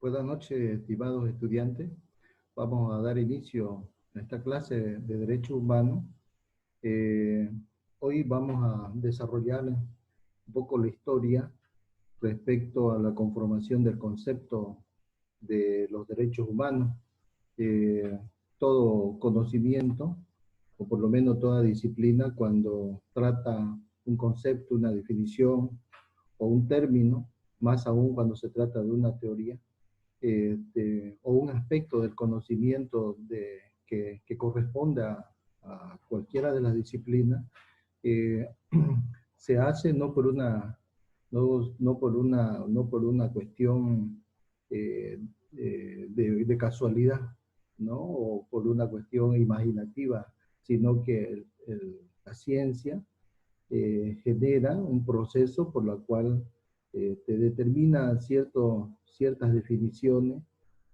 Buenas noches, estimados estudiantes. Vamos a dar inicio a esta clase de Derecho Humano. Eh, Hoy vamos a desarrollar un poco la historia respecto a la conformación del concepto de los derechos humanos. Todo conocimiento, o por lo menos toda disciplina, cuando trata un concepto, una definición o un término, más aún cuando se trata de una teoría, o un aspecto del conocimiento que corresponde a cualquiera de las disciplinas, eh, se hace no por una cuestión de casualidad, ¿no? O por una cuestión imaginativa, sino que la ciencia genera un proceso por la cual te determina ciertas definiciones,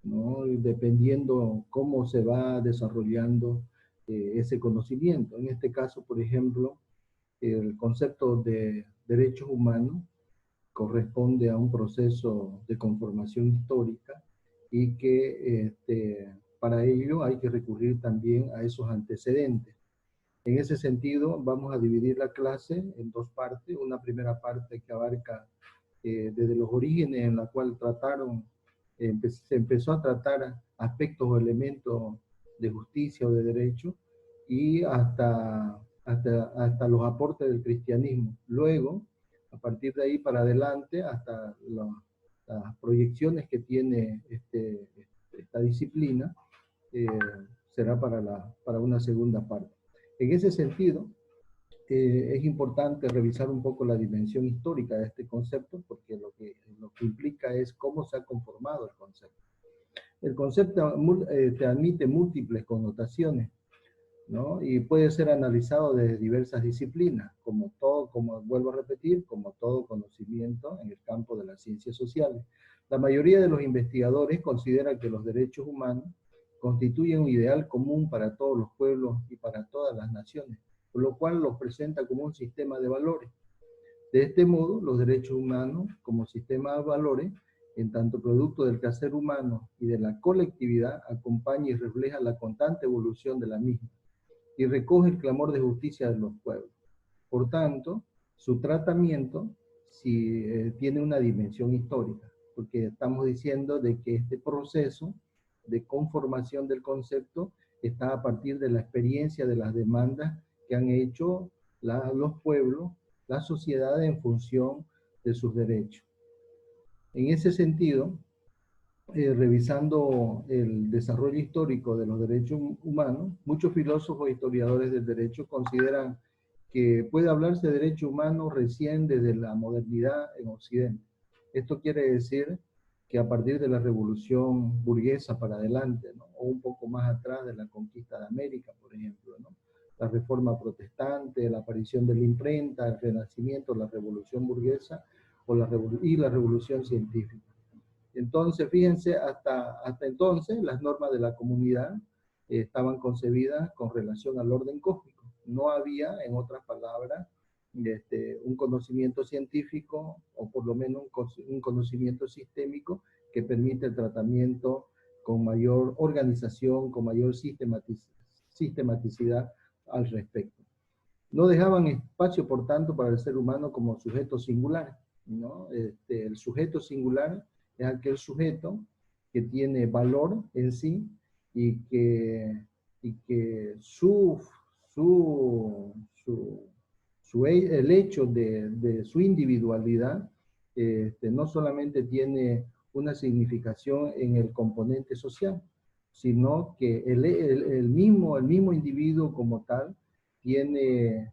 ¿no? Y dependiendo cómo se va desarrollando ese conocimiento. En este caso, por ejemplo, el concepto de derechos humanos corresponde a un proceso de conformación histórica y que para ello hay que recurrir también a esos antecedentes. En ese sentido, vamos a dividir la clase en dos partes. Una primera parte que abarca desde los orígenes, en la cual se empezó a tratar aspectos o elementos de justicia o de derecho, y hasta los aportes del cristianismo. Luego, a partir de ahí para adelante, hasta las proyecciones que tiene esta disciplina, eh, será para una segunda parte. En ese sentido, es importante revisar un poco la dimensión histórica de este concepto, porque lo que implica es cómo se ha conformado el concepto. El concepto te admite múltiples connotaciones, ¿no? Y puede ser analizado desde diversas disciplinas, como vuelvo a repetir, como todo conocimiento en el campo de las ciencias sociales. La mayoría de los investigadores consideran que los derechos humanos constituyen un ideal común para todos los pueblos y para todas las naciones, por lo cual los presenta como un sistema de valores. De este modo, los derechos humanos, como sistema de valores, en tanto producto del quehacer humano y de la colectividad, acompaña y refleja la constante evolución de la misma y recoge el clamor de justicia de los pueblos. Por tanto, su tratamiento tiene una dimensión histórica, porque estamos diciendo de que este proceso de conformación del concepto está a partir de la experiencia de las demandas que han hecho los pueblos, las sociedades en función de sus derechos. En ese sentido, revisando el desarrollo histórico de los derechos humanos, muchos filósofos e historiadores del derecho consideran que puede hablarse de derecho humano recién desde la modernidad en Occidente. Esto quiere decir que a partir de la revolución burguesa para adelante, ¿no? O un poco más atrás de la conquista de América, por ejemplo, ¿no? La reforma protestante, la aparición de la imprenta, el renacimiento, la revolución burguesa y la revolución científica. Entonces, fíjense, hasta entonces las normas de la comunidad estaban concebidas con relación al orden cósmico. No había, en otras palabras, un conocimiento científico, o por lo menos un conocimiento sistémico que permite el tratamiento con mayor organización, con mayor sistematicidad al respecto. No dejaban espacio, por tanto, para el ser humano como sujeto singular, ¿no? El sujeto singular es aquel sujeto que tiene valor en sí y que el hecho de su individualidad no solamente tiene una significación en el componente social, sino que el mismo individuo como tal tiene,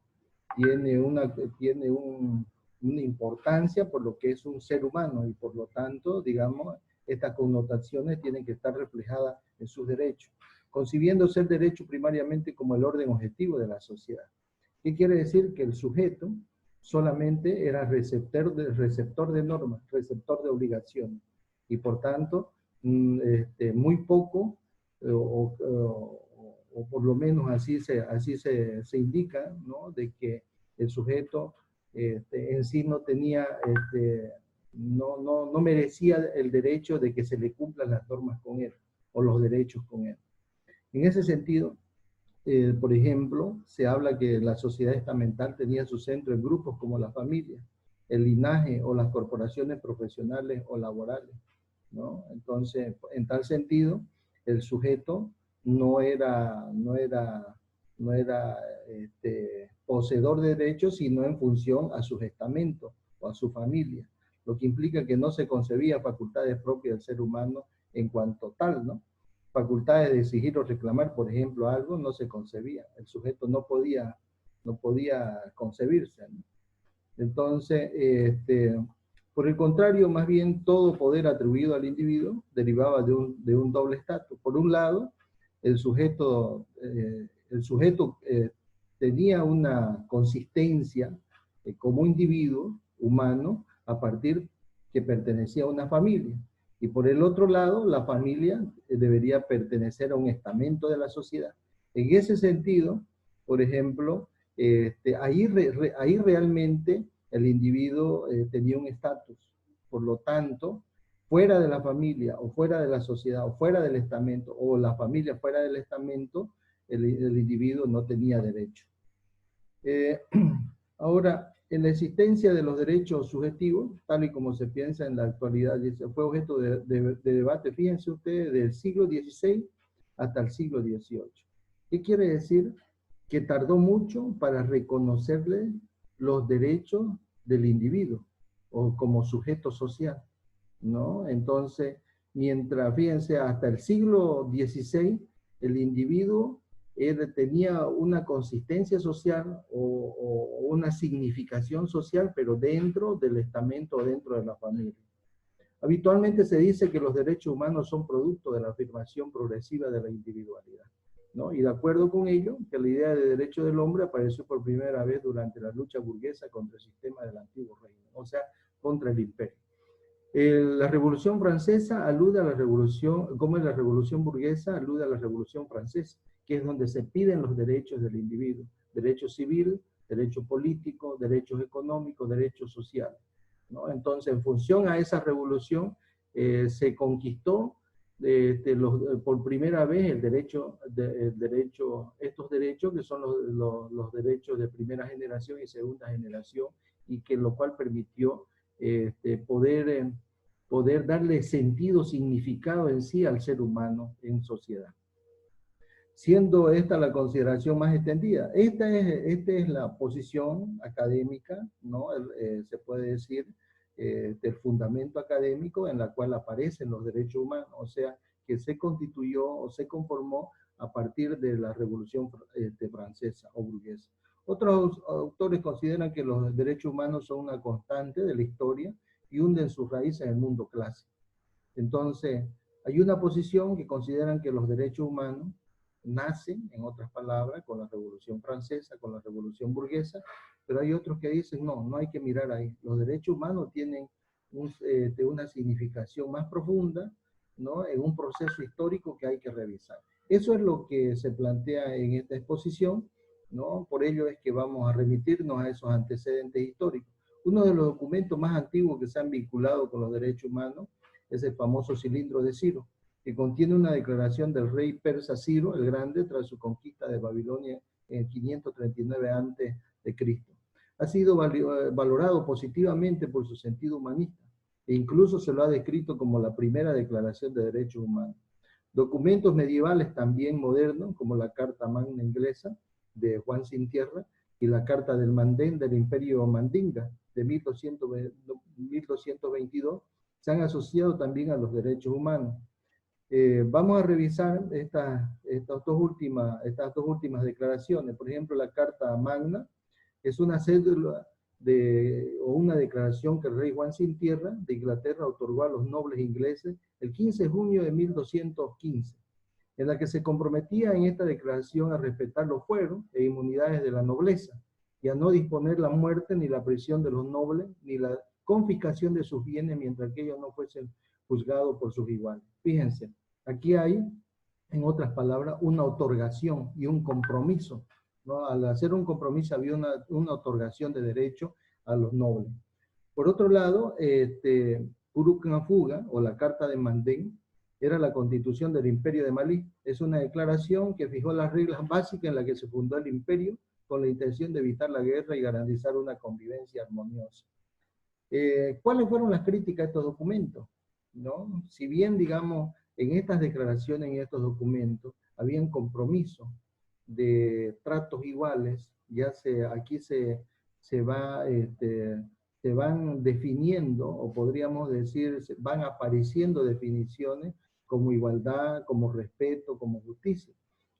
una importancia por lo que es un ser humano, y por lo tanto, digamos, estas connotaciones tienen que estar reflejadas en sus derechos, concibiéndose el derecho primariamente como el orden objetivo de la sociedad. ¿Qué quiere decir? Que el sujeto solamente era receptor de normas, receptor de obligaciones, y por tanto, muy poco, o por lo menos así se indica, ¿no? De que el sujeto en sí no tenía no merecía el derecho de que se le cumplan las normas con él, o los derechos con él. En ese sentido, por ejemplo, se habla que la sociedad estamental tenía su centro en grupos como la familia, el linaje o las corporaciones profesionales o laborales, ¿no? Entonces, en tal sentido, el sujeto no era poseedor de derechos, sino en función a sus estamentos o a su familia, lo que implica que no se concebía facultades propias del ser humano en cuanto tal, ¿no? Facultades de exigir o reclamar, por ejemplo, algo, no se concebía. El sujeto no podía concebirse, ¿no? Entonces, por el contrario, más bien todo poder atribuido al individuo derivaba de un doble estatus. Por un lado, el sujeto tenía una consistencia como individuo humano a partir que pertenecía a una familia. Y por el otro lado, la familia debería pertenecer a un estamento de la sociedad. En ese sentido, por ejemplo, ahí realmente el individuo tenía un estatus. Por lo tanto, fuera de la familia o fuera de la sociedad o fuera del estamento o la familia fuera del estamento, el individuo no tenía derecho. Ahora, en la existencia de los derechos subjetivos, tal y como se piensa en la actualidad, fue objeto de debate, fíjense ustedes, del siglo XVI hasta el siglo XVIII. ¿Qué quiere decir? Que tardó mucho para reconocerle los derechos del individuo o como sujeto social, ¿no? Entonces, mientras, fíjense, hasta el siglo XVI, el individuo tenía una consistencia social o una significación social, pero dentro del estamento o dentro de la familia. Habitualmente se dice que los derechos humanos son producto de la afirmación progresiva de la individualidad, ¿no? Y de acuerdo con ello, que la idea de derecho del hombre apareció por primera vez durante la lucha burguesa contra el sistema del antiguo reino, o sea, contra el imperio. La Revolución Francesa alude a la revolución, como es la Revolución Burguesa, alude a la Revolución Francesa, que es donde se piden los derechos del individuo, derecho civil, derecho político, derechos económicos, derechos sociales, ¿no? Entonces, en función a esa revolución, se conquistó por primera vez estos derechos que son los derechos de primera generación y segunda generación, y que lo cual permitió poder darle sentido, significado en sí al ser humano en sociedad. Siendo esta la consideración más extendida. Esta es la posición académica, ¿no? Se puede decir, del fundamento académico en la cual aparecen los derechos humanos, o sea, que se constituyó o se conformó a partir de la Revolución Francesa o burguesa. Otros autores consideran que los derechos humanos son una constante de la historia y hunden sus raíces en el mundo clásico. Entonces, hay una posición que consideran que los derechos humanos nacen, en otras palabras, con la Revolución Francesa, con la Revolución Burguesa, pero hay otros que dicen, no hay que mirar ahí. Los derechos humanos tienen una significación más profunda, ¿no? En un proceso histórico que hay que revisar. Eso es lo que se plantea en esta exposición, ¿no? Por ello es que vamos a remitirnos a esos antecedentes históricos. Uno de los documentos más antiguos que se han vinculado con los derechos humanos es el famoso Cilindro de Ciro, que contiene una declaración del rey persa Ciro el Grande tras su conquista de Babilonia en 539 a.C. Ha sido valorado positivamente por su sentido humanista e incluso se lo ha descrito como la primera declaración de derechos humanos. Documentos medievales también modernos, como la Carta Magna inglesa de Juan Sin Tierra y la Carta del Mandén del Imperio Mandinga de 1222, se han asociado también a los derechos humanos. Vamos a revisar estas dos últimas declaraciones. Por ejemplo, la Carta Magna es una cédula o una declaración que el rey Juan Sin Tierra de Inglaterra otorgó a los nobles ingleses el 15 de junio de 1215, en la que se comprometía en esta declaración a respetar los fueros e inmunidades de la nobleza y a no disponer la muerte ni la prisión de los nobles ni la confiscación de sus bienes mientras que ellos no fuesen juzgados por sus iguales. Fíjense, aquí hay, en otras palabras, una otorgación y un compromiso, ¿no? Al hacer un compromiso había una otorgación de derecho a los nobles. Por otro lado, Fuga, o la Carta de Mandén, era la constitución del Imperio de Malí. Es una declaración que fijó las reglas básicas en las que se fundó el imperio con la intención de evitar la guerra y garantizar una convivencia armoniosa. ¿Cuáles fueron las críticas a estos documentos? ¿No? Si bien, digamos, en estas declaraciones, en estos documentos, habían compromisos de tratos iguales, aquí se van definiendo, o podríamos decir, van apareciendo definiciones como igualdad, como respeto, como justicia.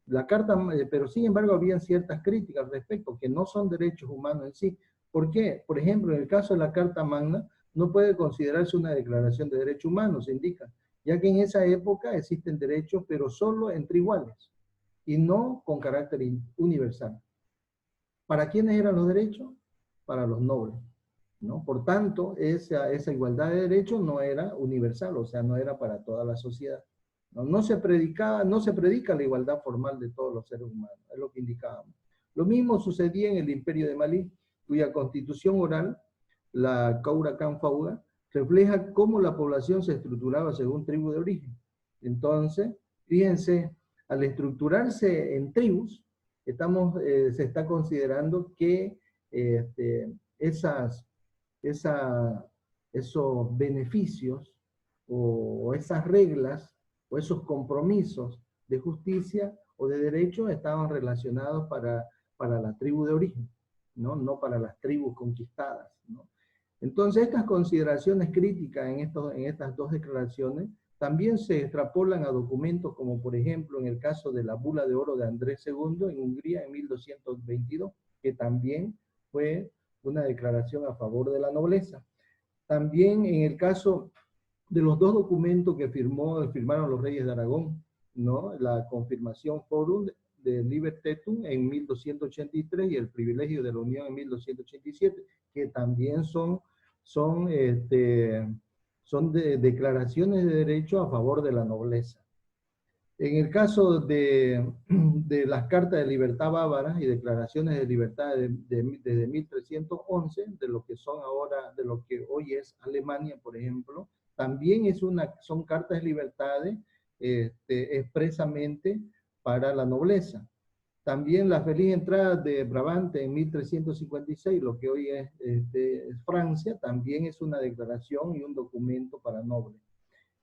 La carta, pero sin embargo habían ciertas críticas al respecto, que no son derechos humanos en sí. ¿Por qué? Por ejemplo, en el caso de la Carta Magna, no puede considerarse una declaración de derechos humanos, se indica, ya que en esa época existen derechos, pero solo entre iguales, y no con carácter universal. ¿Para quiénes eran los derechos? Para los nobles, ¿no? Por tanto, esa igualdad de derechos no era universal, o sea, no era para toda la sociedad. No se predica la igualdad formal de todos los seres humanos, es lo que indicábamos. Lo mismo sucedía en el Imperio de Malí, cuya constitución oral, la Kaura Khan Fauga, refleja cómo la población se estructuraba según tribu de origen. Entonces, fíjense, al estructurarse en tribus, se está considerando que esos beneficios o esas reglas o esos compromisos de justicia o de derecho estaban relacionados para la tribu de origen, ¿no? No para las tribus conquistadas, ¿no? Entonces, estas consideraciones críticas en estas dos declaraciones también se extrapolan a documentos como, por ejemplo, en el caso de la Bula de Oro de Andrés II en Hungría en 1222, que también fue una declaración a favor de la nobleza. También en el caso de los dos documentos que firmaron los reyes de Aragón, ¿no? La confirmación Forum de Libertetum en 1283 y el privilegio de la Unión en 1287, que también son declaraciones de derecho a favor de la nobleza. En el caso de las cartas de libertad bávaras y declaraciones de libertad desde 1311, de lo que son ahora, de lo que hoy es Alemania, por ejemplo, también son cartas de libertades expresamente para la nobleza. También la feliz entrada de Brabante en 1356, lo que hoy es Francia, también es una declaración y un documento para nobles.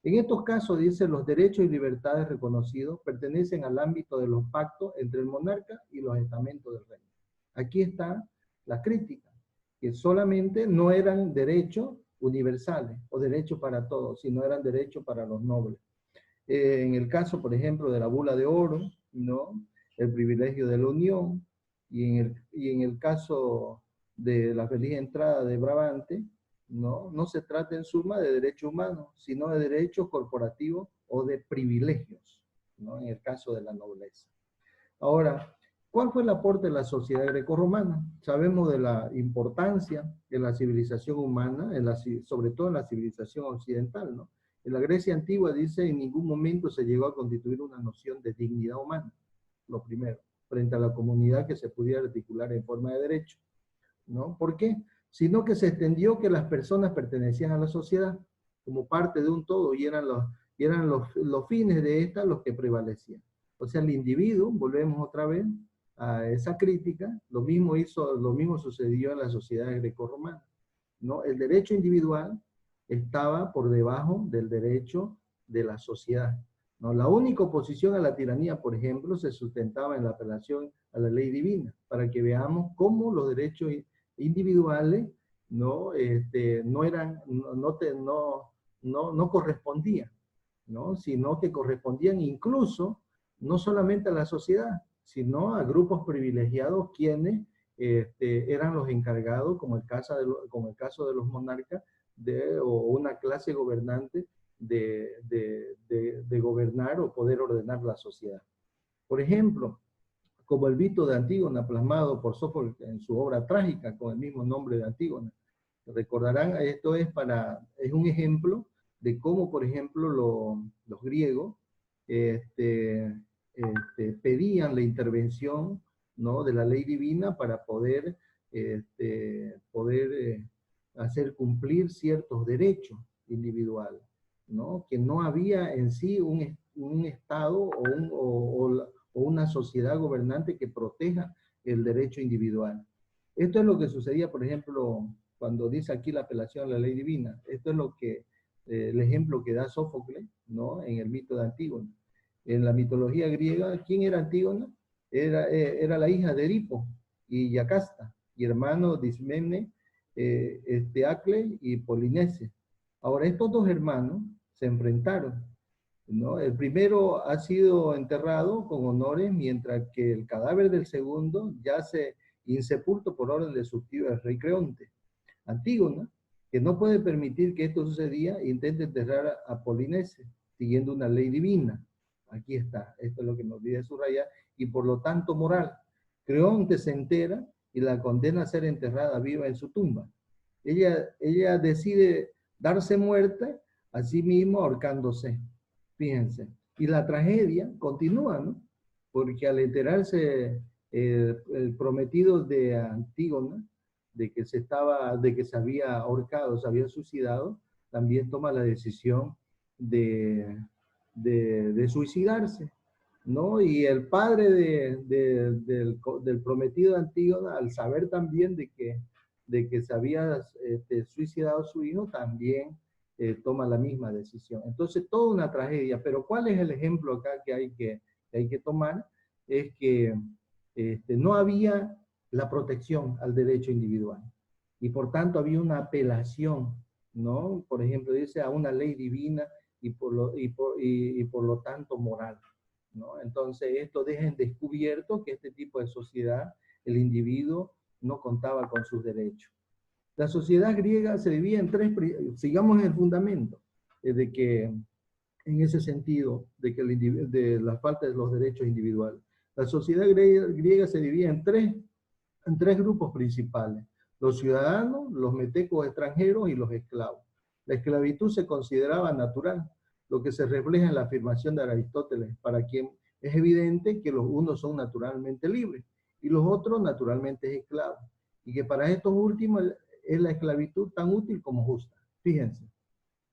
En estos casos, dice, los derechos y libertades reconocidos pertenecen al ámbito de los pactos entre el monarca y los estamentos del reino. Aquí está la crítica, que solamente no eran derechos universales o derechos para todos, sino eran derechos para los nobles. En el caso, por ejemplo, de la Bula de Oro, ¿no? El privilegio de la unión, y en el caso de la feliz entrada de Brabante, no se trata en suma de derechos humanos, sino de derechos corporativos o de privilegios, ¿no? En el caso de la nobleza. Ahora, ¿cuál fue el aporte de la sociedad grecorromana? Sabemos de la importancia de la civilización humana, sobre todo en la civilización occidental, ¿no? En la Grecia antigua dice, en ningún momento se llegó a constituir una noción de dignidad humana, lo primero, frente a la comunidad que se pudiera articular en forma de derecho, ¿no? ¿Por qué? Sino que se extendió que las personas pertenecían a la sociedad como parte de un todo y eran los fines de esta los que prevalecían. O sea, el individuo, volvemos otra vez a esa crítica, lo mismo sucedió en la sociedad grecorromana, ¿no? El derecho individual estaba por debajo del derecho de la sociedad, ¿no? La única oposición a la tiranía, por ejemplo, se sustentaba en la apelación a la ley divina, para que veamos cómo los derechos individuales no correspondían, ¿no? Sino que correspondían incluso no solamente a la sociedad, sino a grupos privilegiados quienes eran los encargados, como el caso de los monarcas, o una clase gobernante de gobernar o poder ordenar la sociedad. Por ejemplo, como el Vito de Antígona, plasmado por Sófocles en su obra trágica con el mismo nombre de Antígona. Recordarán, esto es un ejemplo de cómo, por ejemplo, los griegos pedían la intervención, ¿no?, de la ley divina para poder hacer cumplir ciertos derechos individuales, ¿no? Que no había en sí un Estado o una sociedad gobernante que proteja el derecho individual. Esto es lo que sucedía, por ejemplo, cuando dice aquí la apelación a la ley divina. Esto es lo que, el ejemplo que da Sófocles, ¿no? En el mito de Antígona. En la mitología griega, ¿quién era Antígona? Era la hija de Edipo y Yacasta, y hermano de Ismene, Acle y Polinice. Ahora, estos dos hermanos se enfrentaron, ¿no? El primero ha sido enterrado con honores, mientras que el cadáver del segundo yace insepulto por orden de su tío, el rey Creonte. Antígona, que no puede permitir que esto sucedía, intenta enterrar a Polinice, siguiendo una ley divina. Aquí está, esto es lo que nos olvida subrayar, y por lo tanto moral. Creonte se entera y la condena a ser enterrada viva en su tumba. Ella decide darse muerte a sí misma ahorcándose. Fíjense. Y la tragedia continúa, ¿no? Porque al enterarse el prometido de Antígona, de que se había ahorcado, se había suicidado, también toma la decisión de suicidarse, ¿no? Y el padre del prometido de Antígona, al saber también de que se había suicidado su hijo, también toma la misma decisión. Entonces, toda una tragedia. Pero ¿cuál es el ejemplo acá que hay que tomar? Es que no había la protección al derecho individual. Y por tanto había una apelación, ¿no? Por ejemplo, dice a una ley divina y por lo tanto moral, ¿no? Entonces esto deja en descubierto que este tipo de sociedad, el individuo no contaba con sus derechos. La sociedad griega se dividía en tres, sigamos en el fundamento, de que en ese sentido, de la falta de los derechos individuales. La sociedad griega se dividía en tres grupos principales: los ciudadanos, los metecos extranjeros y los esclavos. La esclavitud se consideraba natural, lo que se refleja en la afirmación de Aristóteles, para quien es evidente que los unos son naturalmente libres y los otros naturalmente esclavos, y que para estos últimos es la esclavitud tan útil como justa. Fíjense,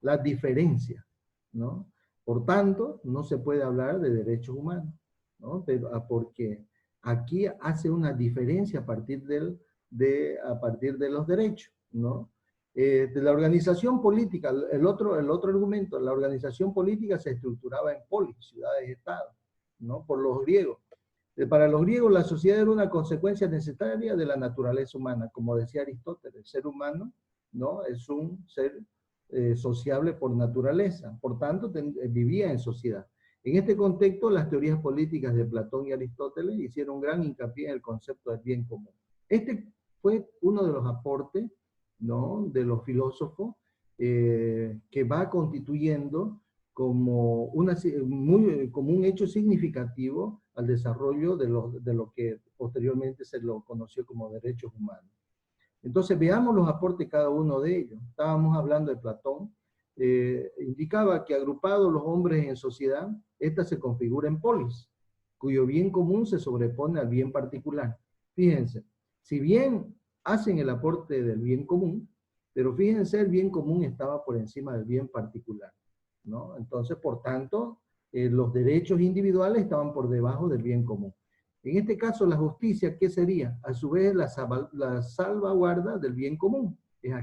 la diferencia, ¿no? Por tanto, no se puede hablar de derechos humanos, ¿no? Pero, porque aquí hace una diferencia a partir de los derechos, ¿no? De la organización política, el otro argumento, la organización política se estructuraba en polis, ciudades-estados, ¿no? Por los griegos. Para los griegos la sociedad era una consecuencia necesaria de la naturaleza humana, como decía Aristóteles, el ser humano, ¿no? Es un ser sociable por naturaleza, por tanto vivía en sociedad. En este contexto, las teorías políticas de Platón y Aristóteles hicieron gran hincapié en el concepto del bien común. Este fue uno de los aportes, ¿no?, de los filósofos que va constituyendo como, como un hecho significativo al desarrollo de lo que posteriormente se lo conoció como derechos humanos. Entonces veamos los aportes de cada uno de ellos. Estábamos hablando de Platón. Indicaba que agrupados los hombres en sociedad, esta se configura en polis, cuyo bien común se sobrepone al bien particular. Fíjense, si bien hacen el aporte del bien común, pero fíjense, el bien común estaba por encima del bien particular, ¿no? Entonces, por tanto, los derechos individuales estaban por debajo del bien común. En este caso, la justicia, ¿qué sería? A su vez, la salvaguarda del bien común. Es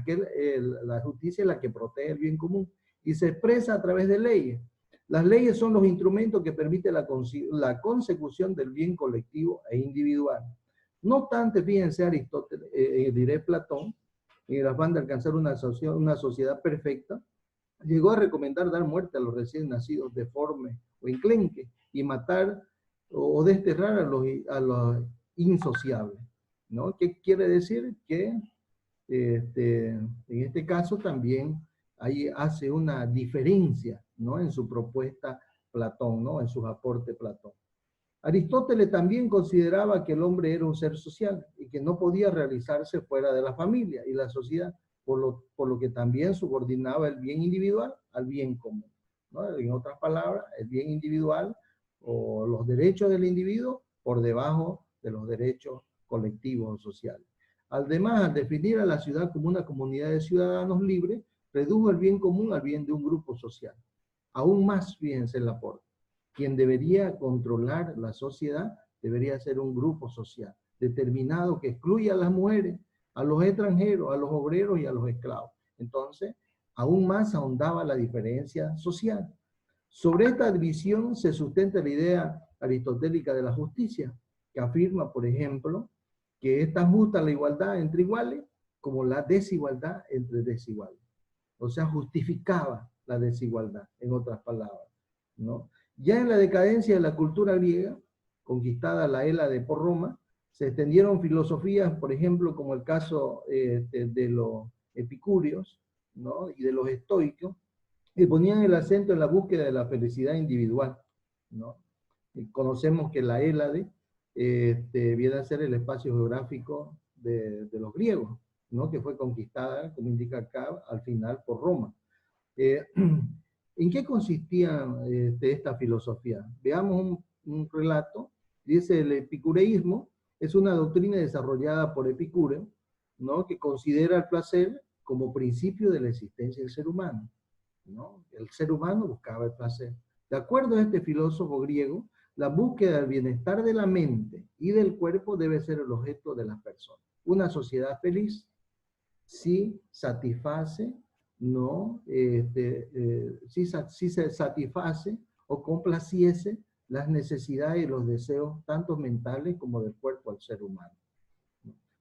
la justicia es la que protege el bien común y se expresa a través de leyes. Las leyes son los instrumentos que permiten la consecución del bien colectivo e individual. No obstante, fíjense, Aristóteles, diré Platón, en el afán de alcanzar una sociedad perfecta, llegó a recomendar dar muerte a los recién nacidos deformes o enclenques y matar o desterrar a los insociables, ¿no? ¿Qué quiere decir? Que en este caso también ahí hace una diferencia, ¿no?, en su propuesta Platón, ¿no?, en sus aportes Platón. Aristóteles también consideraba que el hombre era un ser social y que no podía realizarse fuera de la familia y la sociedad, por lo que también subordinaba el bien individual al bien común, ¿no? En otras palabras, el bien individual o los derechos del individuo por debajo de los derechos colectivos o sociales. Además, al definir a la ciudad como una comunidad de ciudadanos libres, redujo el bien común al bien de un grupo social. Aún más, fíjense el aporte. Quien debería controlar la sociedad debería ser un grupo social determinado que excluya a las mujeres, a los extranjeros, a los obreros y a los esclavos. Entonces, aún más ahondaba la diferencia social. Sobre esta división se sustenta la idea aristotélica de la justicia, que afirma, por ejemplo, que es tan justa la igualdad entre iguales como la desigualdad entre desiguales. O sea, justificaba la desigualdad, en otras palabras, ¿no? Ya en la decadencia de la cultura griega, conquistada la Hélade por Roma, se extendieron filosofías, por ejemplo, como el caso de los epicúreos, ¿no? Y de los estoicos, que ponían el acento en la búsqueda de la felicidad individual, ¿no? Y conocemos que la Hélade viene a ser el espacio geográfico de los griegos, ¿no? Que fue conquistada, como indica acá, al final por Roma. ¿En qué consistía esta filosofía? Veamos un relato. Dice: el epicureísmo es una doctrina desarrollada por Epicúreo, ¿no? Que considera el placer como principio de la existencia del ser humano, ¿no? El ser humano buscaba el placer. De acuerdo a este filósofo griego, la búsqueda del bienestar de la mente y del cuerpo debe ser el objeto de las personas. Una sociedad feliz si satisface, ¿no? Si se satisface o complaciese las necesidades y los deseos tanto mentales como del cuerpo al ser humano.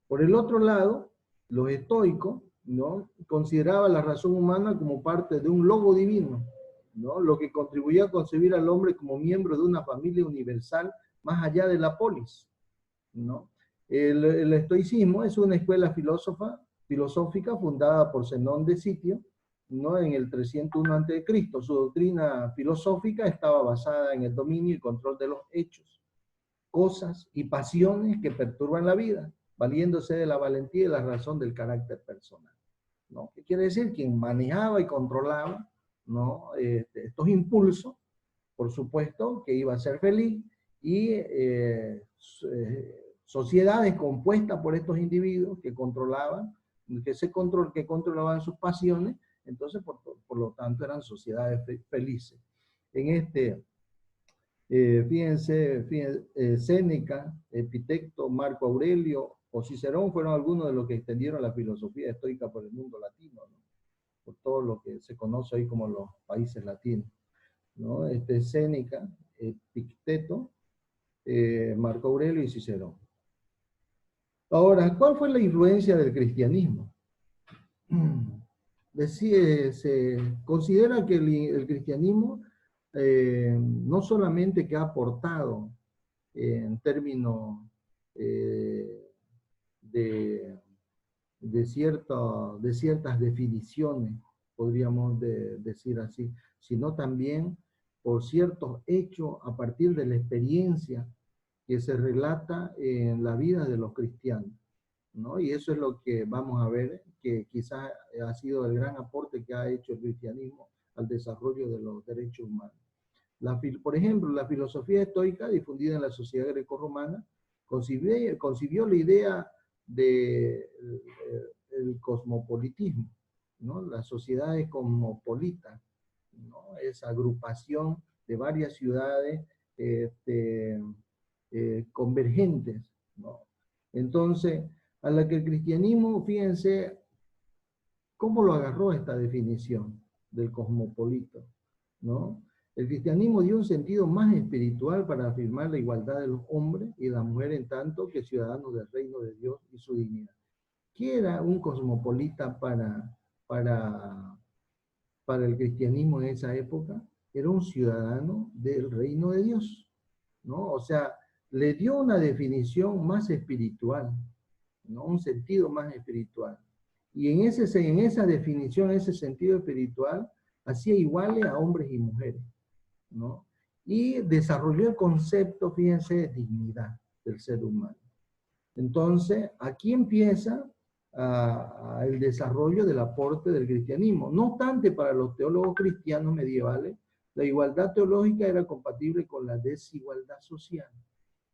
Por el otro lado, los estoicos, ¿no? Consideraban la razón humana como parte de un logo divino, ¿no? Lo que contribuía a concebir al hombre como miembro de una familia universal más allá de la polis, ¿no? El estoicismo es una escuela filosófica fundada por Zenón de Sitio, ¿no? En el 301 a.C. Su doctrina filosófica estaba basada en el dominio y control de los hechos, cosas y pasiones que perturban la vida, valiéndose de la valentía y la razón del carácter personal, ¿no? ¿Qué quiere decir? Quien manejaba y controlaba, ¿no? Estos impulsos, por supuesto, que iba a ser feliz, y sociedades compuestas por estos individuos que controlaban, que controlaban sus pasiones, entonces por lo tanto eran sociedades felices. En fíjense, Séneca, Epicteto, Marco Aurelio o Cicerón fueron algunos de los que extendieron la filosofía estoica por el mundo latino, ¿no? Por todo lo que se conoce hoy como los países latinos, ¿no? Séneca, Epicteto, Marco Aurelio y Cicerón. Ahora, ¿cuál fue la influencia del cristianismo? Se considera que el cristianismo no solamente que ha aportado en términos de ciertas definiciones, podríamos decir así, sino también por ciertos hechos a partir de la experiencia que se relata en la vida de los cristianos, ¿no? Y eso es lo que vamos a ver, que quizás ha sido el gran aporte que ha hecho el cristianismo al desarrollo de los derechos humanos. Por ejemplo, la filosofía estoica, difundida en la sociedad grecorromana, concibió la idea del cosmopolitismo, ¿no? Las sociedades cosmopolitas, ¿no? Esa agrupación de varias ciudades convergentes, ¿no? Entonces, a la que el cristianismo, fíjense cómo lo agarró esta definición del cosmopolita, ¿no? El cristianismo dio un sentido más espiritual para afirmar la igualdad de los hombres y las mujeres en tanto que ciudadanos del reino de Dios y su dignidad. ¿Qué era un cosmopolita para el cristianismo en esa época? Era un ciudadano del reino de Dios, ¿no? O sea, le dio una definición más espiritual, ¿no? Un sentido más espiritual. Y en esa definición, ese sentido espiritual, hacía iguales a hombres y mujeres, ¿no? Y desarrolló el concepto, fíjense, de dignidad del ser humano. Entonces, aquí empieza el desarrollo del aporte del cristianismo. No obstante, para los teólogos cristianos medievales, la igualdad teológica era compatible con la desigualdad social,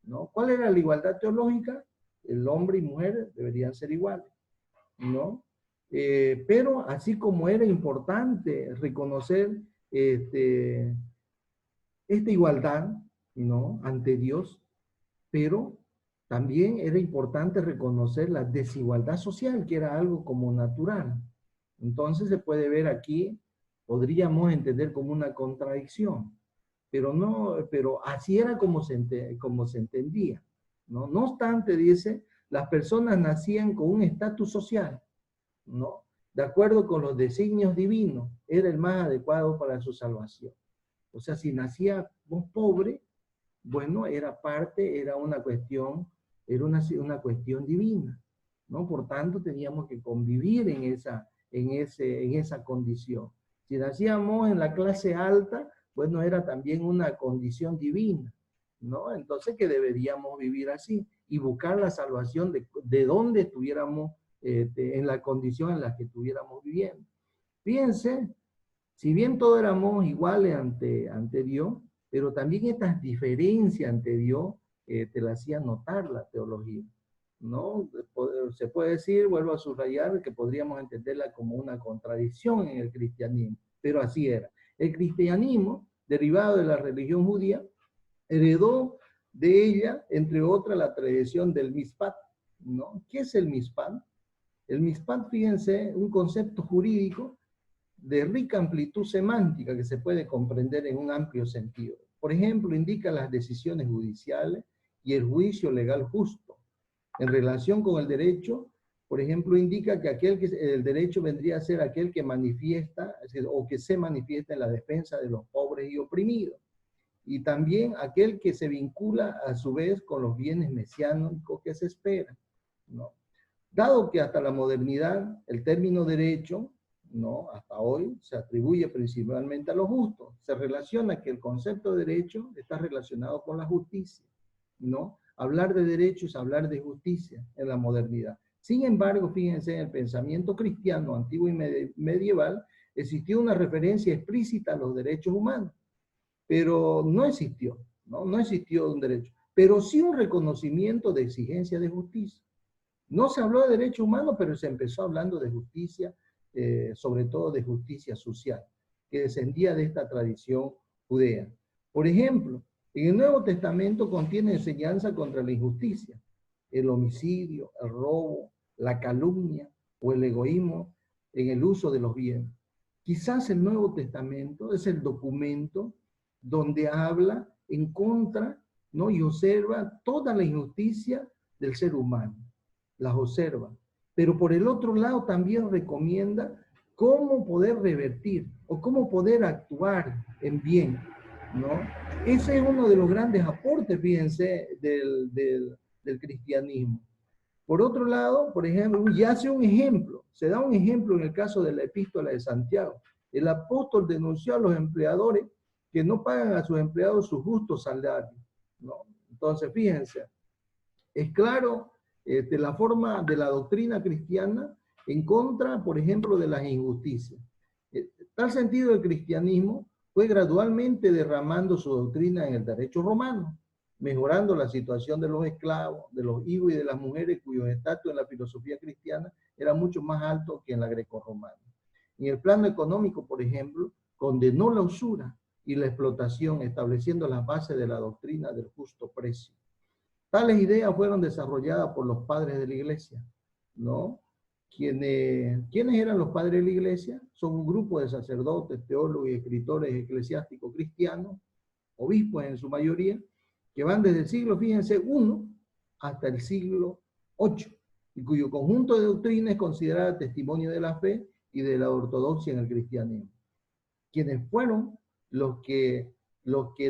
¿no? ¿Cuál era la igualdad teológica? el hombre y mujer deberían ser iguales, ¿no? Pero así como era importante reconocer esta igualdad, ¿no? Ante Dios, pero también era importante reconocer la desigualdad social, que era algo como natural. Entonces se puede ver aquí, podríamos entender como una contradicción, pero no, pero así era como se entendía, ¿no? No obstante, dice, las personas nacían con un estatus social, ¿no? De acuerdo con los designios divinos, era el más adecuado para su salvación. O sea, si nacíamos pobre, bueno, era una cuestión divina, ¿no? Por tanto, teníamos que convivir en esa condición. Si nacíamos en la clase alta, bueno, era también una condición divina, ¿no? Entonces que deberíamos vivir así y buscar la salvación de donde estuviéramos, en la condición en la que estuviéramos viviendo. Fíjense, si bien todos éramos iguales ante Dios, pero también estas diferencias ante Dios te las hacía notar la teología, ¿no? Se puede decir, vuelvo a subrayar, que podríamos entenderla como una contradicción en el cristianismo, pero así era. El cristianismo, derivado de la religión judía, heredó de ella, entre otras, la tradición del Mishpat, ¿no? ¿Qué es el Mishpat? El Mishpat, fíjense, un concepto jurídico de rica amplitud semántica que se puede comprender en un amplio sentido. Por ejemplo, indica las decisiones judiciales y el juicio legal justo. En relación con el derecho, por ejemplo, indica que el derecho vendría a ser aquel que manifiesta, es decir, o que se manifiesta en la defensa de los pobres y oprimidos. Y también aquel que se vincula a su vez con los bienes mesiánicos que se esperan, ¿no? Dado que hasta la modernidad el término derecho, ¿no? Hasta hoy se atribuye principalmente a lo justo. Se relaciona que el concepto de derecho está relacionado con la justicia, ¿no? Hablar de derecho es hablar de justicia en la modernidad. Sin embargo, fíjense, en el pensamiento cristiano antiguo y medieval existió una referencia explícita a los derechos humanos, pero no existió, ¿no? No existió un derecho, pero sí un reconocimiento de exigencia de justicia. No se habló de derechos humanos, pero se empezó hablando de justicia, sobre todo de justicia social, que descendía de esta tradición judea. Por ejemplo, en el Nuevo Testamento contiene enseñanza contra la injusticia, el homicidio, el robo, la calumnia o el egoísmo en el uso de los bienes. Quizás el Nuevo Testamento es el documento donde habla en contra, ¿no? Y observa toda la injusticia del ser humano, las observa. Pero por el otro lado también recomienda cómo poder revertir o cómo poder actuar en bien, ¿no? Ese es uno de los grandes aportes, fíjense, del cristianismo. Por otro lado, por ejemplo, ya hace un ejemplo, se da un ejemplo en el caso de la epístola de Santiago. El apóstol denunció a los empleadores que no pagan a sus empleados su justo salario, ¿no? Entonces, fíjense, es claro la forma de la doctrina cristiana en contra, por ejemplo, de las injusticias. Tal sentido, el cristianismo fue gradualmente derramando su doctrina en el derecho romano, mejorando la situación de los esclavos, de los hijos y de las mujeres cuyos estatus en la filosofía cristiana era mucho más alto que en la grecorromana. En el plano económico, por ejemplo, condenó la usura y la explotación, estableciendo las bases de la doctrina del justo precio. Tales ideas fueron desarrolladas por los padres de la iglesia, ¿no? ¿Quiénes eran los padres de la iglesia? Son un grupo de sacerdotes, teólogos y escritores eclesiásticos cristianos, obispos en su mayoría, que van desde el siglo, fíjense, 1 hasta el siglo 8, y cuyo conjunto de doctrinas es considerada testimonio de la fe y de la ortodoxia en el cristianismo. Quienes fueron los que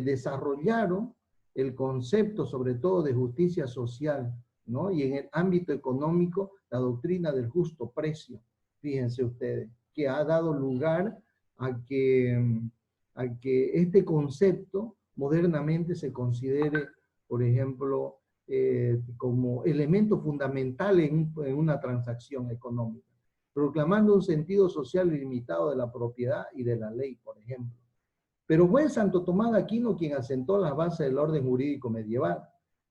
desarrollaron el concepto, sobre todo, de justicia social, ¿no? Y en el ámbito económico, la doctrina del justo precio, fíjense ustedes, que ha dado lugar a que este concepto modernamente se considere, por ejemplo, como elemento fundamental en una transacción económica, proclamando un sentido social ilimitado de la propiedad y de la ley, por ejemplo. Pero fue Santo Tomás de Aquino quien asentó las bases del orden jurídico medieval.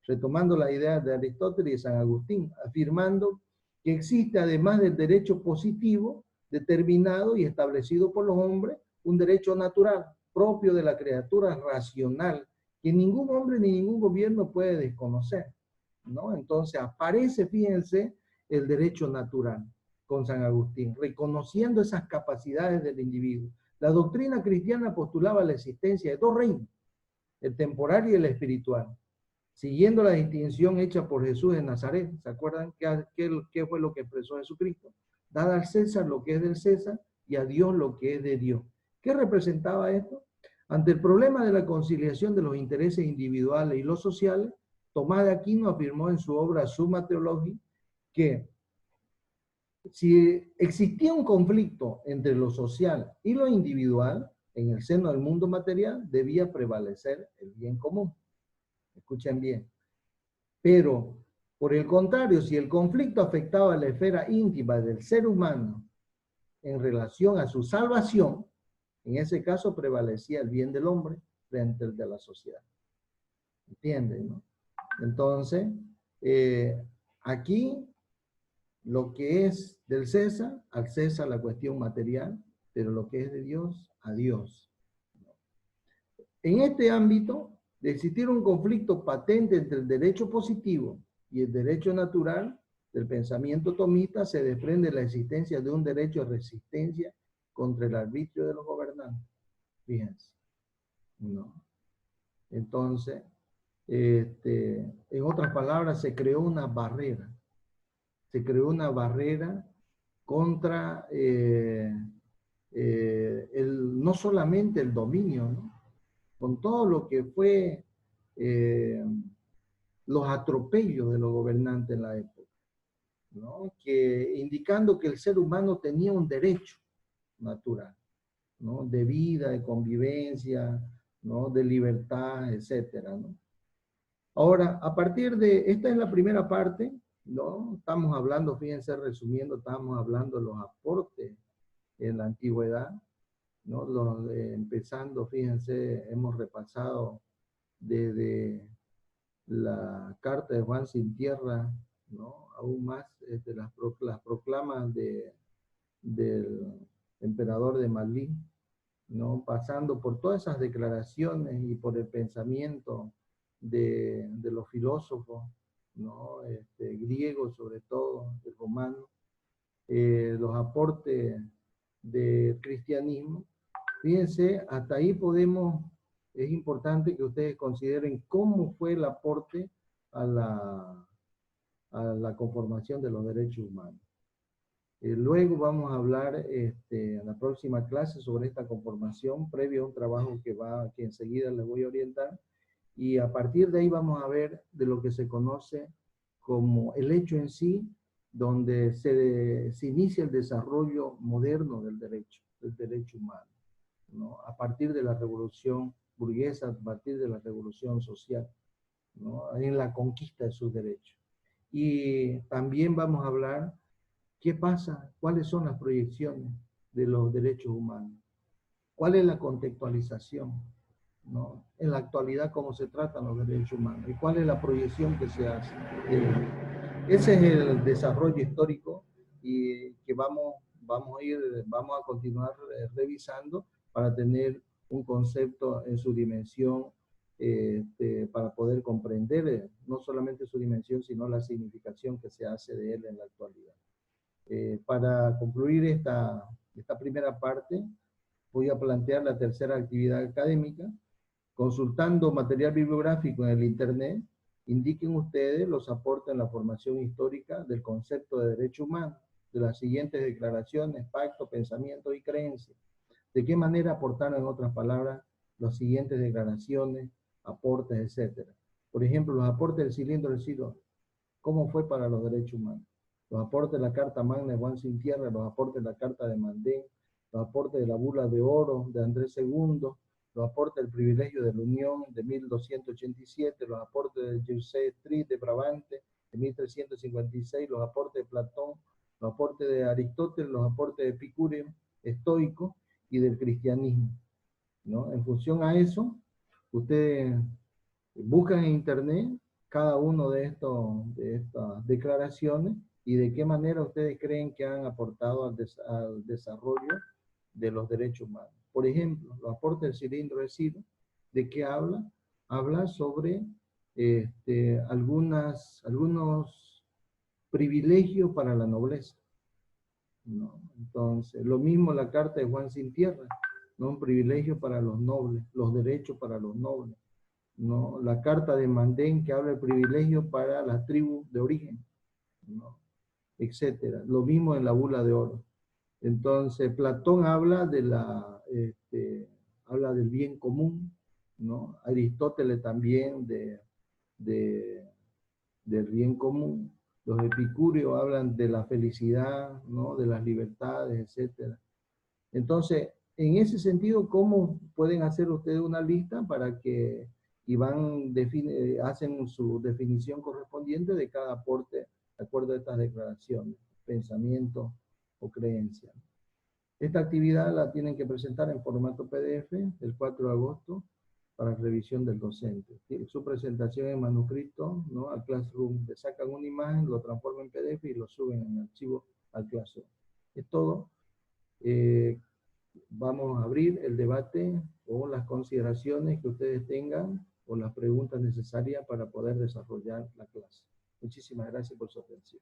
retomando la idea de Aristóteles y San Agustín, afirmando que existe, además del derecho positivo, determinado y establecido por los hombres, un derecho natural, propio de la criatura racional, que ningún hombre ni ningún gobierno puede desconocer, ¿no? Entonces aparece, fíjense, el derecho natural con San Agustín, reconociendo esas capacidades del individuo. La doctrina cristiana postulaba la existencia de dos reinos, el temporal y el espiritual, siguiendo la distinción hecha por Jesús de Nazaret. ¿Se acuerdan qué fue lo que expresó Jesucristo? Dad al César lo que es del César y a Dios lo que es de Dios. ¿Qué representaba esto? Ante el problema de la conciliación de los intereses individuales y los sociales, Tomás de Aquino afirmó en su obra Summa Theologiae que si existía un conflicto entre lo social y lo individual, en el seno del mundo material debía prevalecer el bien común. Escuchen bien. Pero, por el contrario, si el conflicto afectaba la esfera íntima del ser humano en relación a su salvación, en ese caso prevalecía el bien del hombre frente al de la sociedad. ¿Entienden, no? Entonces, aquí lo que es del César, al César la cuestión material, pero lo que es de Dios, a Dios. En este ámbito, de existir un conflicto patente entre el derecho positivo y el derecho natural del pensamiento tomista, se desprende la existencia de un derecho de resistencia contra el arbitrio de los gobernantes. Fíjense. ¿No? Entonces, en otras palabras, se creó una barrera. Se creó una barrera contra no solamente el dominio, ¿no? Con todo lo que fue los atropellos de los gobernantes en la época, ¿no? Indicando que el ser humano tenía un derecho natural, ¿no? De vida, de convivencia, ¿no? De libertad, etcétera, ¿no? Ahora, a partir de, esta es la primera parte, ¿no? Estamos hablando, fíjense, resumiendo, estamos hablando de los aportes en la antigüedad, ¿no? Empezando, fíjense, hemos repasado desde la carta de Juan Sin Tierra, ¿no? Aún más las proclamas del emperador de Malí, ¿no? Pasando por todas esas declaraciones y por el pensamiento de los filósofos, ¿no? Griegos sobre todo, el romano, los aportes del cristianismo. Fíjense, hasta ahí es importante que ustedes consideren cómo fue el aporte a la conformación de los derechos humanos. Luego vamos a hablar en la próxima clase sobre esta conformación, previo a un trabajo que enseguida les voy a orientar, y a partir de ahí vamos a ver de lo que se conoce como el hecho en sí, donde se inicia el desarrollo moderno del derecho humano, ¿no? A partir de la revolución burguesa, a partir de la revolución social, ¿no? En la conquista de sus derechos. Y también vamos a hablar qué pasa, cuáles son las proyecciones de los derechos humanos, cuál es la contextualización, ¿no? En la actualidad, cómo se tratan los derechos humanos y cuál es la proyección que se hace. Ese es el desarrollo histórico y que vamos a continuar revisando para tener un concepto en su dimensión, para poder comprender no solamente su dimensión, sino la significación que se hace de él en la actualidad. Para concluir esta primera parte, voy a plantear la tercera actividad académica. Consultando material bibliográfico en el Internet, indiquen ustedes los aportes en la formación histórica del concepto de derecho humano, de las siguientes declaraciones, pactos, pensamientos y creencias. ¿De qué manera aportaron, en otras palabras, las siguientes declaraciones, aportes, etcétera? Por ejemplo, los aportes del Cilindro del Siglo, ¿cómo fue para los derechos humanos? Los aportes de la Carta Magna de Juan Sin Tierra, los aportes de la Carta de Mandén, los aportes de la Bula de Oro de Andrés II, los aportes del Privilegio de la Unión de 1287, los aportes de José Street de Brabante de 1356, los aportes de Platón, los aportes de Aristóteles, los aportes de Epicúreo, estoico y del cristianismo, ¿no? En función a eso, ustedes buscan en internet cada uno de estas declaraciones y de qué manera ustedes creen que han aportado al desarrollo de los derechos humanos. Por ejemplo, los aportes del cilindro de Ciro, ¿de qué habla? Habla sobre algunos privilegios para la nobleza, ¿no? Entonces, lo mismo la carta de Juan Sin Tierra, ¿no? Un privilegio para los nobles, los derechos para los nobles, ¿no? La carta de Mandén que habla de privilegio para las tribus de origen, ¿no? Etcétera. Lo mismo en la bula de oro. Entonces, Platón habla habla del bien común, ¿no? Aristóteles también del bien común. Los epicúreos hablan de la felicidad, ¿no? De las libertades, etcétera. Entonces, en ese sentido, ¿cómo pueden hacer ustedes una lista para que hacen su definición correspondiente de cada aporte de acuerdo a estas declaraciones, pensamiento o creencia? Esta actividad la tienen que presentar en formato PDF el 4 de agosto para revisión del docente. Su presentación en manuscrito, ¿no? Al Classroom. Le sacan una imagen, lo transforman en PDF y lo suben en archivo al Classroom. Es todo. Vamos a abrir el debate o las consideraciones que ustedes tengan o las preguntas necesarias para poder desarrollar la clase. Muchísimas gracias por su atención.